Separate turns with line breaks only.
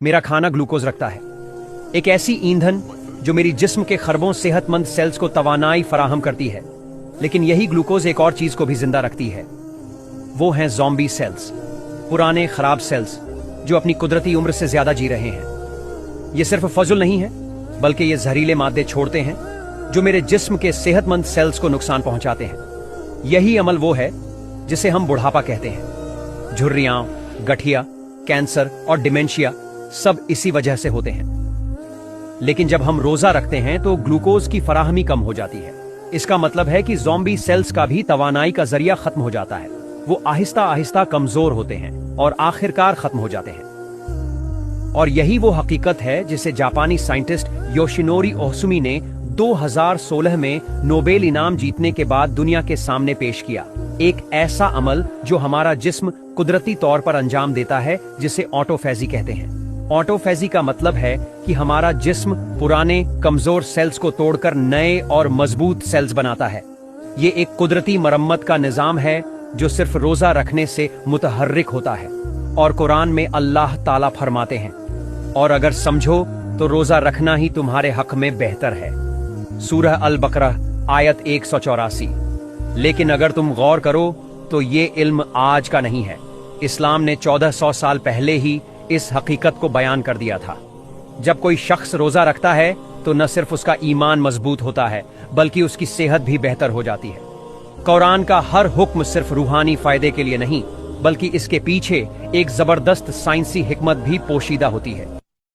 मेरा खाना ग्लूकोज रखता है, एक ऐसी ईंधन जो मेरी जिस्म के खरबों सेहतमंद सेल्स को तवानाई फराहम करती है। लेकिन यही ग्लूकोज एक और चीज को भी जिंदा रखती है, वो हैं ज़ॉम्बी सेल्स, पुराने खराब सेल्स जो अपनी कुदरती उम्र से ज्यादा जी रहे हैं। ये सिर्फ फजुल नहीं है, बल्कि ये जहरीले मादे छोड़ते हैं जो मेरे जिस्म के सेहतमंद सेल्स को नुकसान पहुंचाते हैं। यही अमल वो है जिसे हम बुढ़ापा कहते हैं। झुर्रियां, गठिया, कैंसर और डिमेंशिया सब इसी वजह से होते हैं। लेकिन जब हम रोजा रखते हैं तो ग्लूकोज की फराहमी कम हो जाती है। इसका मतलब है कि ज़ॉम्बी सेल्स का भी तवानाई का जरिया खत्म हो जाता है। वो आहिस्ता आहिस्ता कमजोर होते हैं और आखिरकार खत्म हो जाते हैं। और यही वो हकीकत है जिसे जापानी साइंटिस्ट योशिनोरी ओसुमी ने 2016 में नोबेल इनाम जीतने के बाद दुनिया के सामने पेश किया। एक ऐसा अमल जो हमारा जिस्म कुदरती तौर पर अंजाम देता है, जिसे ऑटोफेजी कहते हैं। ऑटोफेजी का मतलब है कि हमारा जिस्म पुराने कमजोर सेल्स को तोड़कर नए और मजबूत सेल्स बनाता है। ये एक कुदरती मरम्मत का निजाम है जो सिर्फ रोजा रखने से मुतहर्रिक होता है। और कुरान में अल्लाह ताला फरमाते हैं, और अगर समझो तो रोजा रखना ही तुम्हारे हक में बेहतर है। सूरह अल बकरा आयत 184। लेकिन अगर तुम गौर करो तो ये इल्म आज का नहीं है। इस्लाम ने 1400 साल पहले ही इस हकीकत को बयान कर दिया था। जब कोई शख्स रोजा रखता है तो न सिर्फ उसका ईमान मजबूत होता है, बल्कि उसकी सेहत भी बेहतर हो जाती है। कुरान का हर हुक्म सिर्फ रूहानी फायदे के लिए नहीं, बल्कि इसके पीछे एक जबरदस्त साइंसी हिकमत भी पोशीदा होती है।